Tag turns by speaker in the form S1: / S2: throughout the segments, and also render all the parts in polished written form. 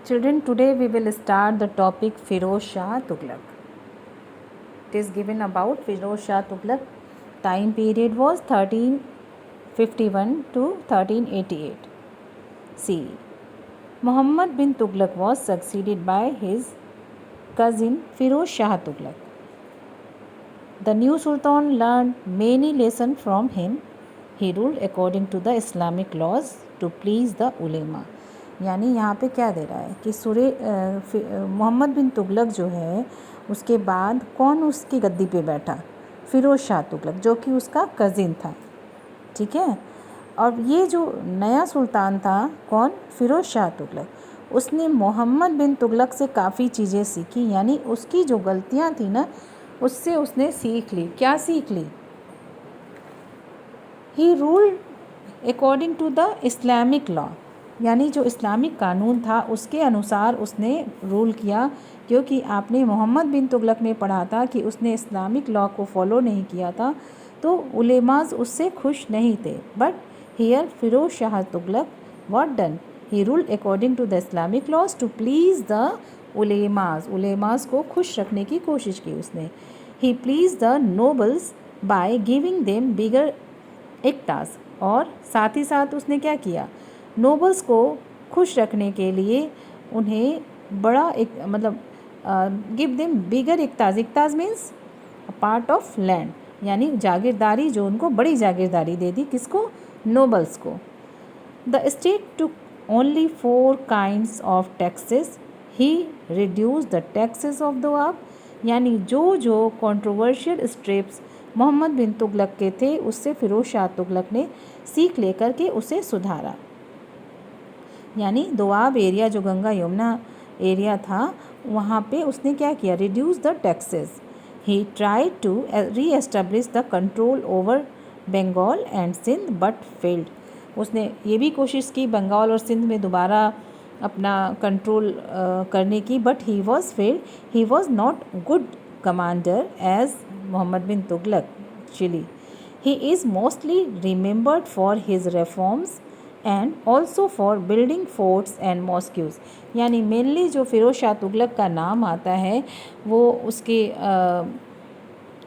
S1: Children, today we will start the topic Firoz Shah Tughlaq. It is given about Firoz Shah Tughlaq. Time period was 1351 to 1388 CE. Muhammad bin Tughlaq was succeeded by his cousin Firoz Shah Tughlaq. The new Sultan learned many lessons from him. He ruled according to the Islamic laws to please the ulema. यानी यहाँ पे क्या दे रहा है कि मोहम्मद बिन तुगलक जो है उसके बाद कौन उसकी गद्दी पे बैठा, फ़िरोज़ शाह तुगलक, जो कि उसका कज़िन था। ठीक है। और ये जो नया सुल्तान था कौन, फ़िरोज़ शाह तुगलक, उसने मोहम्मद बिन तुगलक से काफ़ी चीज़ें सीखी। यानी उसकी जो गलतियाँ थी ना उससे उसने सीख ली। क्या सीख ली? He ruled according to the Islamic law, यानी जो इस्लामिक कानून था उसके अनुसार उसने रूल किया। क्योंकि आपने मोहम्मद बिन तुगलक में पढ़ा था कि उसने इस्लामिक लॉ को फॉलो नहीं किया था तो उलेमास उससे खुश नहीं थे। But here Firoz Shah Tughlaq what done, he ruled according to the Islamic laws to please the ulemas को खुश रखने की कोशिश की उसने। He please the nobles by giving them bigger iqtas, और साथ ही साथ उसने क्या किया, नोबल्स को खुश रखने के लिए उन्हें बड़ा एक give them bigger iqtas means part of land, यानी जागीरदारी, जो उनको बड़ी जागीरदारी दे दी। किसको? नोबल्स को। The state took only 4 kinds of taxes, he reduce the taxes of Doab, यानी जो कंट्रोवर्शियल स्टेप्स मोहम्मद बिन तुगलक के थे उससे फ़िरोज़ शाह तुगलक ने सीख लेकर के उसे सुधारा। यानी दोआब एरिया, जो गंगा यमुना एरिया था, वहाँ पे उसने क्या किया, reduce the taxes. He tried to reestablish the control over Bengal and Sindh but failed, उसने ये भी कोशिश की बंगाल और सिंध में दोबारा अपना कंट्रोल करने की, but he was failed. He was not good commander as Mohammad bin Tughlaq actually. He is mostly remembered for his reforms and also for building forts and mosques, यानी मेनली जो फ़िरोज़ शाह तुगलक का नाम आता है वो उसके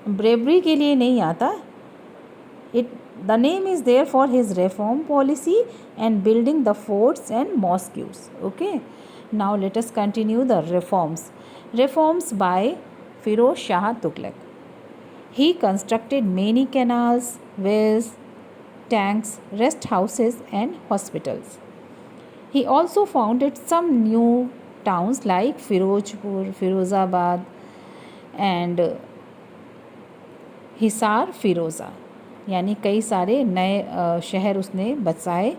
S1: ब्रेवरी के लिए नहीं आता। The name is there for his reform policy and building the forts and mosques. Okay, now let us continue the reforms by Firoz Shah Tughlaq. He constructed many canals, wells, tanks, rest houses and hospitals. He also founded some new towns like Firozpur, Firozabad and Hisar Firoza, यानी कई सारे नए शहर उसने बसाए।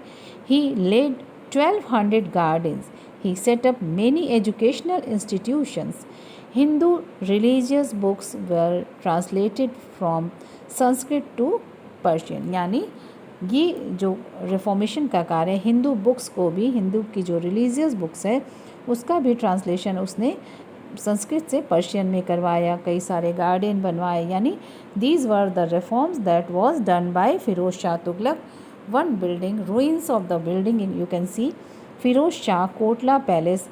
S1: He led 1200 gardens. He set up many educational institutions. Hindu religious books were translated from Sanskrit to Persian, यानी ये जो रिफॉर्मेशन का कार्य है, हिंदू बुक्स को भी, हिंदू की जो रिलीजियस बुक्स है उसका भी ट्रांसलेशन उसने संस्कृत से पर्शियन में करवाया, कई सारे गार्डन बनवाए। यानी these were the reforms that was done by Firoz Shah Tughlaq. One building, ruins of the building in you can see Firoz Shah Kotla Palace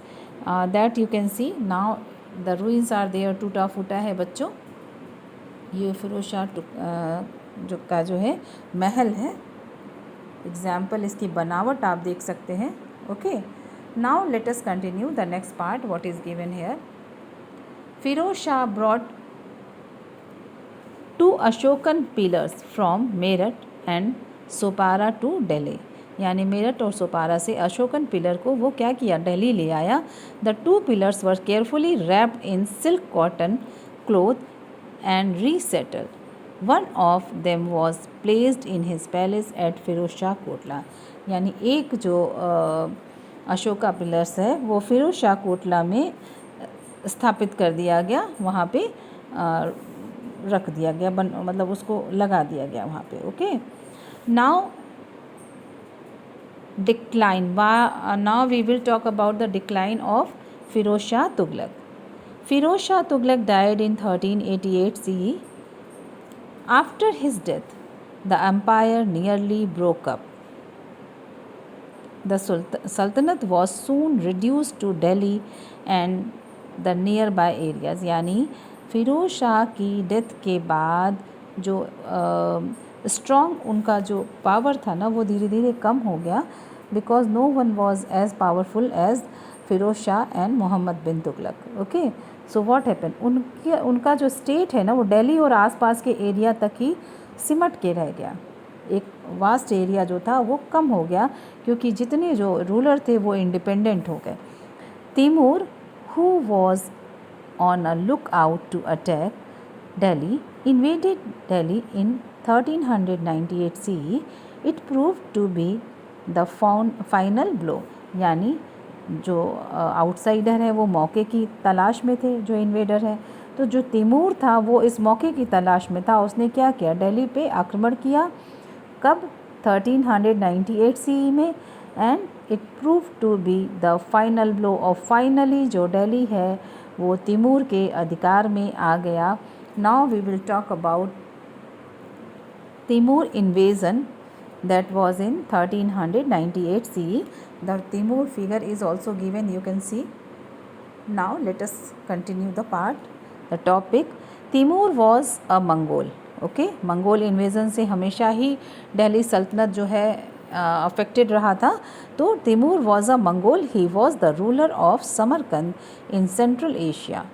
S1: that you can see now the ruins are there, टूटा फूटा है बच्चों। ये फ़िरोज़ शाह जो का जो है महल है, एग्जाम्पल इसकी बनावट आप देख सकते हैं। Okay, now let us continue the next part what is given here. Firoz Shah brought 2 Ashokan pillars from Meerut and Sopara to Delhi, यानी मेरठ और सोपारा से अशोकन पिलर को वो क्या किया, दिल्ली ले आया। The 2 pillars were carefully wrapped in silk cotton cloth and resettled. One of them was placed in his palace at Firoz Shah Kotla, यानी एक जो अशोका पिलर्स है वो फ़िरोज़ शाह कोटला में स्थापित कर दिया गया, वहाँ पे रख दिया गया, मतलब उसको लगा दिया गया वहाँ पे। Okay, now decline, now we will talk about the decline of Firoz Shah Tughlaq. Firoz Shah Tughlaq died in 1388 CE. After his death, the empire nearly broke up. The Sultanate was soon reduced to Delhi and the nearby areas. यानी फ़िरोज़ शाह की death के बाद जो strong उनका जो power था ना वो धीरे धीरे कम हो गया, because no one was as powerful as Firoz Shah and Mohammad bin Tughlaq. Okay, so what happen, उनका जो स्टेट है ना वो दिल्ली और आसपास के एरिया तक ही सिमट के रह गया. एक वास्ट एरिया जो था वो कम हो गया क्योंकि जितने जो रूलर थे वो इंडिपेंडेंट हो गए. Taimur, who was on a lookout to attack Delhi, invaded Delhi in 1398 CE. It proved to be the final blow. यानी जो आउटसाइडर है वो मौके की तलाश में थे, जो इन्वेडर है, तो जो तैमूर था वो इस मौके की तलाश में था. उसने क्या किया, दिल्ली पे आक्रमण किया. कब, 1398 CE में. And it prove to be the final blow. और फाइनली जो दिल्ली है वो तैमूर के अधिकार में आ गया. Now we will talk about Timur invasion that was in 1398 CE. The Timur figure is also given, you can see. Now let us continue the part. The topic, Timur was a Mongol. Okay, Mongol invasion से हमेशा ही दिल्ली सल्तनत जो है affected रहा था. तो Timur was a Mongol. He was the ruler of Samarkand in Central Asia.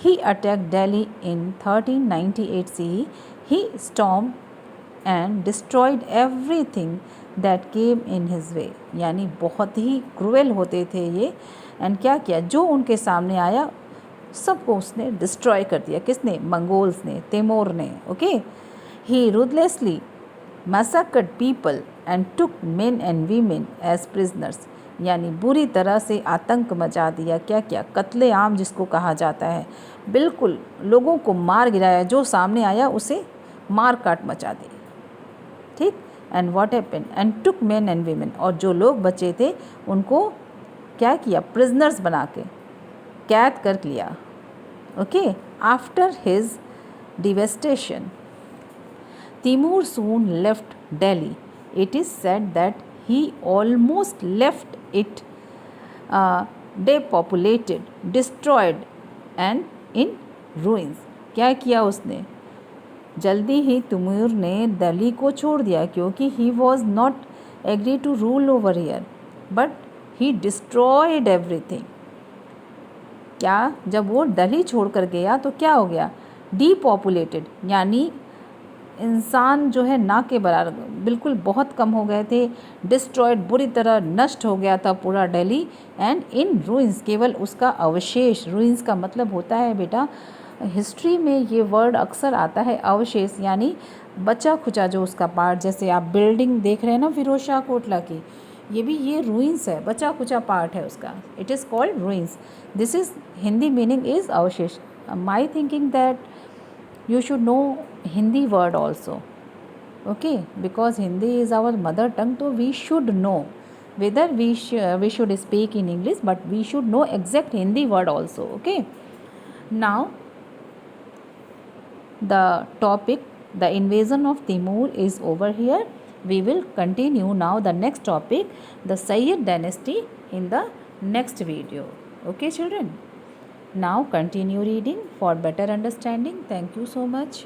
S1: He attack Delhi in 1398 CE. He storm and destroyed everything that came in his way. यानी बहुत ही क्रूएल होते थे ये. एंड क्या किया, जो उनके सामने आया सबको उसने डिस्ट्रॉय कर दिया. किसने, मंगोल्स ने, तैमूर ने. Okay, he ruthlessly massacred people and took men and women as prisoners. यानी बुरी तरह से आतंक मचा दिया. क्या क्या, कत्ले आम जिसको कहा जाता है. बिल्कुल लोगों को मार गिराया, जो सामने आया उसे मार काट मचा दी. ठीक. And what happened, and took men and women. और जो लोग बचे थे उनको क्या किया, प्रिजनर्स बना के कैद कर लिया. Okay, after his devastation Timur soon left Delhi. It is said that he almost left it depopulated, destroyed and in ruins. क्या किया उसने, जल्दी ही तैमूर ने दिल्ली को छोड़ दिया क्योंकि he was not agree to rule over here, but he destroyed everything. क्या, जब वो दिल्ली छोड़ कर गया तो क्या हो गया, डीपॉपुलेटेड. यानी इंसान जो है ना के बराबर, बिल्कुल बहुत कम हो गए थे. डिस्ट्रॉयड, बुरी तरह नष्ट हो गया था पूरा दिल्ली. एंड इन रूइंस, केवल उसका अवशेष. रूइंस का मतलब होता है बेटा, हिस्ट्री में ये वर्ड अक्सर आता है, अवशेष, यानी बचा खुचा जो उसका पार्ट. जैसे आप बिल्डिंग देख रहे हैं ना फिरोज शाह कोटला की, ये भी ये रूइंस है, बचा खुचा पार्ट है उसका. It is called ruins. This is Hindi meaning is अवशेष. My thinking that you should know Hindi word also, okay, because Hindi is our mother tongue, so we should know whether we should speak in English, but we should know exact Hindi word also. Okay, now the topic, the invasion of Timur is over here. We will continue now the next topic, the Sayyid dynasty, in the next video. Okay children, now continue reading for better understanding. Thank you so much.